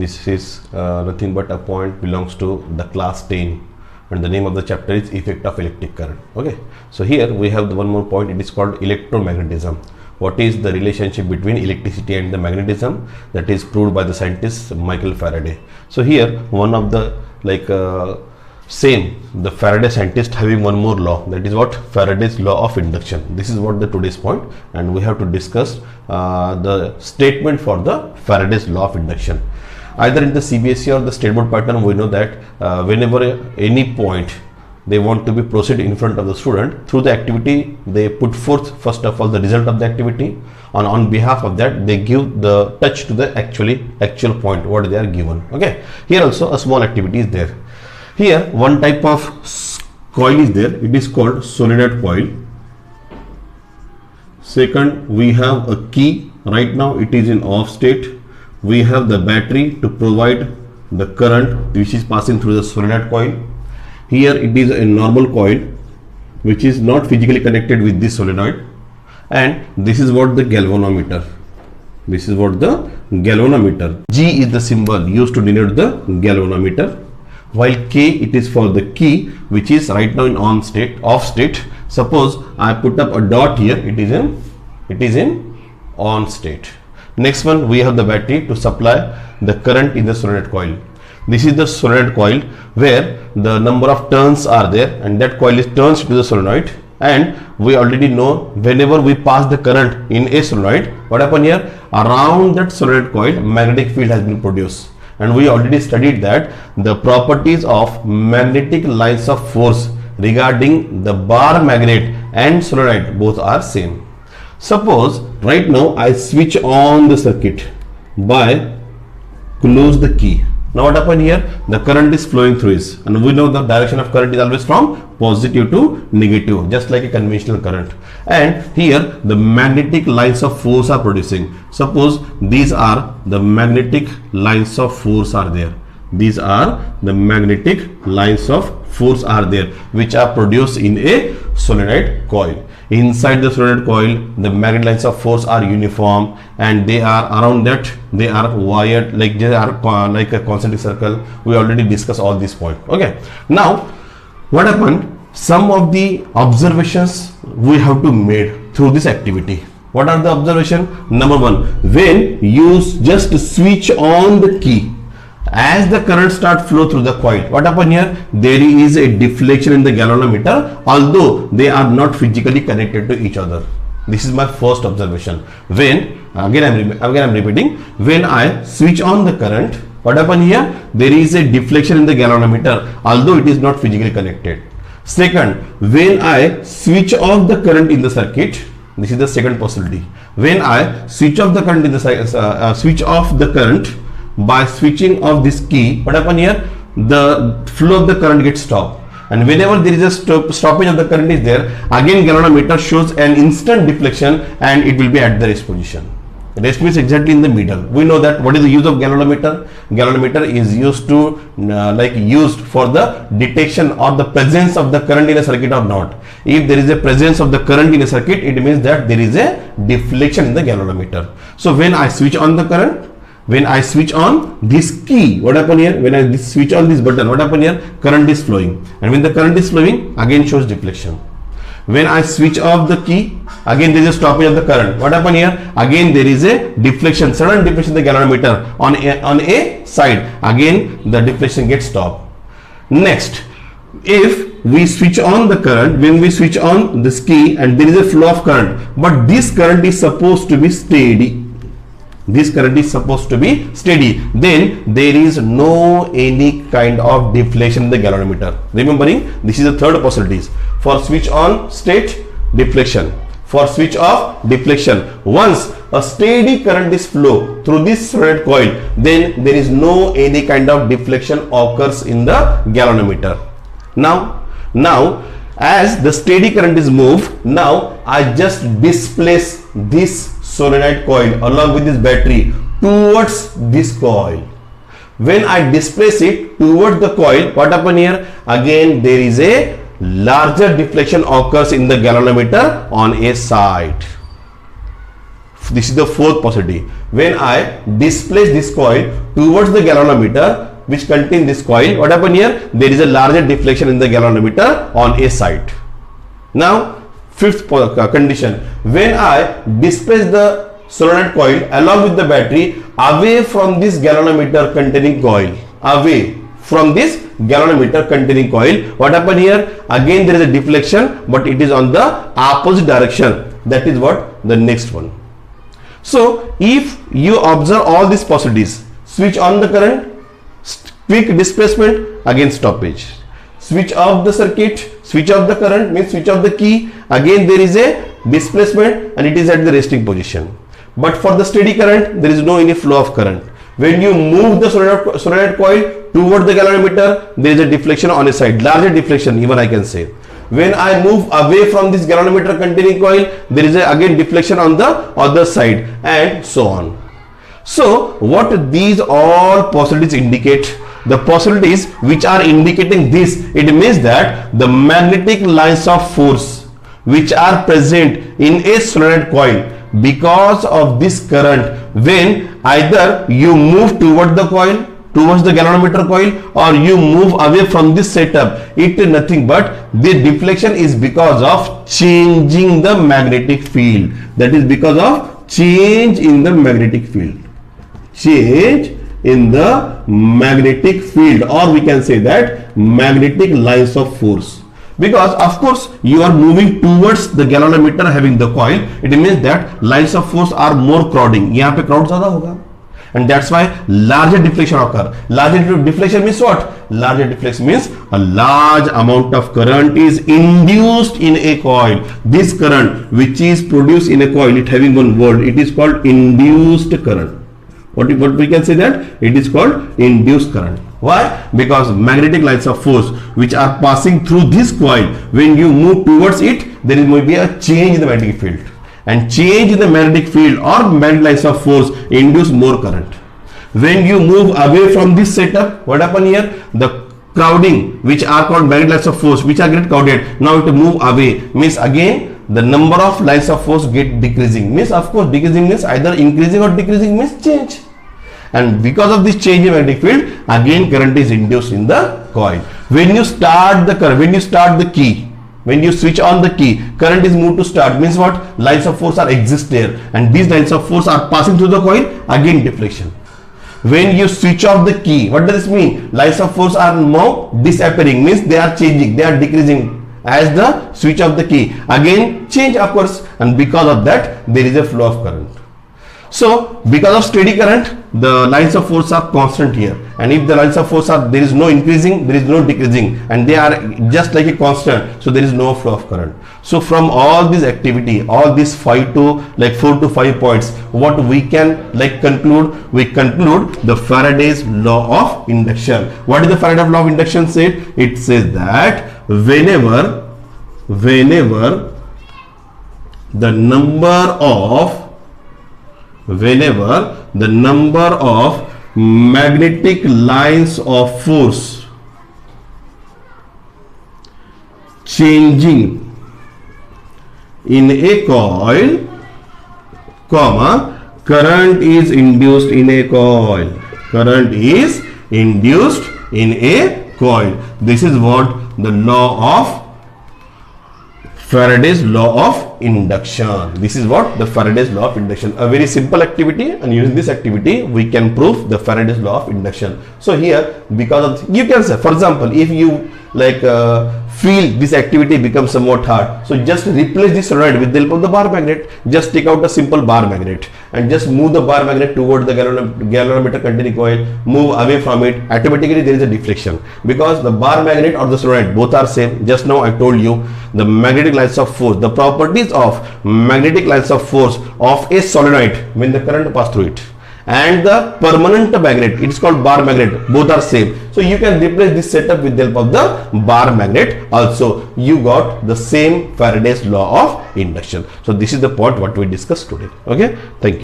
This is nothing but a point belongs to the class 10, and the name of the chapter is effect of electric current. Okay, so here we have the one more point. It is called electromagnetism. What is the relationship between electricity and the magnetism? That is proved by the scientist Michael Faraday. So here one of the the Faraday scientist having one more law, that is what? Faraday's law of induction. This is what the today's point, and we have to discuss the statement for the Faraday's law of induction. Either in the CBSE or the state board pattern, we know that whenever any point they want to be proceed in front of the student through the activity, they put forth first of all the result of the activity, and on behalf of that they give the touch to the actual point what they are given. Okay, here also a small activity is there. Here one type of coil is there, it is called solenoid coil. Second, we have a key. Right now it is in off state. We have the battery to provide the current which is passing through the solenoid coil. Here it is a normal coil which is not physically connected with this solenoid, and this is what the galvanometer. This is what the galvanometer. G is the symbol used to denote the galvanometer, while K it is for the key which is right now in on state, off state. Suppose I put up a dot here, it is in on state. Next one, we have the battery to supply the current in the solenoid coil. This is the solenoid coil where the number of turns are there, and that coil is turns to the solenoid, and we already know whenever we pass the current in a solenoid, what happen here? Around that solenoid coil magnetic field has been produced, and we already studied that the properties of magnetic lines of force regarding the bar magnet and solenoid both are same. Suppose right now I switch on the circuit by close the key. Now what happened here? The current is flowing through it, and we know the direction of current is always from positive to negative, just like a conventional current. And here the magnetic lines of force are producing. Suppose these are the magnetic lines of force are there. These are the magnetic lines of force are there which are produced in a solenoid coil. Inside the solenoid coil, the magnetic lines of force are uniform, and they are around that they are wired like they are like a concentric circle. We already discussed all these points. Okay, now what happened? Some of the observations we have to made through this activity. What are the observation? Number one, when you just switch on the key, as the current start flow through the coil, what happen here? There is a deflection in the galvanometer, although they are not physically connected to each other. This is my first observation. When again I'm repeating, when I switch on the current, what happen here? There is a deflection in the galvanometer, although it is not physically connected. Second, when I switch off the current in the circuit, this is the second possibility. When I switch off the current in the switch off the current by switching off this key, what happen here? The flow of the current gets stopped, and whenever there is a stoppage of the current is there, again galvanometer shows an instant deflection, and it will be at the rest position. Rest means exactly in the middle. We know that what is the use of galvanometer? Galvanometer is used to used for the detection or the presence of the current in a circuit or not. If there is a presence of the current in a circuit, it means that there is a deflection in the galvanometer. So when I switch on the current, when I switch on this key, what happen here? When I switch on this button, what happen here? Current is flowing, and when the current is flowing, again shows deflection. When I switch off the key, again there is a stoppage of the current. What happen here? Again there is a deflection, sudden deflection in the galvanometer on a side. Again the deflection gets stopped. Next, if we switch on the current, when we switch on this key and there is a flow of current, but this current is supposed to be steady. This current is supposed to be steady, then there is no any kind of deflection in the galvanometer. Remembering, this is the third possibilities. For switch on state, deflection. For switch off, deflection. Once a steady current is flow through this solenoid coil, then there is no any kind of deflection occurs in the galvanometer. Now as the steady current is moved, now I just displace this solenoid coil along with this battery towards this coil. When I displace it towards the coil, what happen here? Again there is a larger deflection occurs in the galvanometer on a side. This is the fourth possibility. When I displace this coil towards the galvanometer which contains this coil, what happen here? There is a larger deflection in the galvanometer on a side. Now, fifth condition, when I displace the solenoid coil along with the battery away from this galvanometer containing coil, away from this galvanometer containing coil, what happen here? Again there is a deflection, but it is on the opposite direction. That is what the next one. So if you observe all these possibilities, switch on the current, quick displacement, again stoppage. Switch off the circuit, switch off the current means switch off the key, again there is a displacement and it is at the resting position. But for the steady current, there is no any flow of current. When you move the solenoid coil toward the galvanometer, there is a deflection on a side, larger deflection even I can say. When I move away from this galvanometer containing coil, there is a again deflection on the other side, and so on. So what these all possibilities indicate? The possibilities which are indicating this, it means that the magnetic lines of force which are present in a solenoid coil because of this current, when either you move toward the coil, towards the galvanometer coil, or you move away from this setup, it is nothing but the deflection is because of changing the magnetic field. That is because of change in the magnetic field. Change in the magnetic field, or we can say that magnetic lines of force. Because of course you are moving towards the galvanometer having the coil, it means that lines of force are more crowding. यहाँ पे crowd ज़्यादा होगा, and that's why larger deflection occur. Larger deflection means what? Larger deflection means a large amount of current is induced in a coil. This current which is produced in a coil, it having one word, it is called induced current. What we can say that it is called induced current. Why? Because magnetic lines of force which are passing through this coil, when you move towards it, there may be a change in the magnetic field, and change in the magnetic field or magnetic lines of force induce more current. When you move away from this setup, what happen here? The crowding which are called magnetic lines of force which are get crowded, now to move away means again the number of lines of force get decreasing, means of course decreasing means either increasing or decreasing means change. And because of this change in magnetic field, again current is induced in the coil. When you start the current, when you start the key, when you switch on the key, current is moved to start, means what? Lines of force are exist there, and these lines of force are passing through the coil, again deflection. When you switch off the key, what does this mean? Lines of force are now disappearing, means they are changing, they are decreasing as the switch of the key, again change occurs, and because of that there is a flow of current. So because of steady current, the lines of force are constant here, and if the lines of force are, there is no increasing, there is no decreasing, and they are just like a constant, so there is no flow of current. So from all this activity, all these 4 to 5 points, what we can conclude? We conclude the Faraday's law of induction. What is the Faraday's law of induction said? It says that whenever the number of magnetic lines of force changing in a coil, current is induced in a coil. Current is induced in a coil. This is what the law of Faraday's law of induction. This is what the Faraday's law of induction. A very simple activity, and using this activity we can prove the Faraday's law of induction. So here, because of, you can say, for example, if you feel this activity becomes somewhat hard, so just replace this solenoid with the help of the bar magnet. Just take out a simple bar magnet and just move the bar magnet toward the galvanometer containing coil, move away from it, automatically there is a deflection, because the bar magnet or the solenoid both are same. Just now I told you the magnetic lines of force, the properties of magnetic lines of force of a solenoid when the current pass through it, and the permanent magnet, it is called bar magnet, both are same. So you can replace this setup with the help of the bar magnet also. You got the same Faraday's law of induction. So this is the point what we discussed today. Okay, thank you.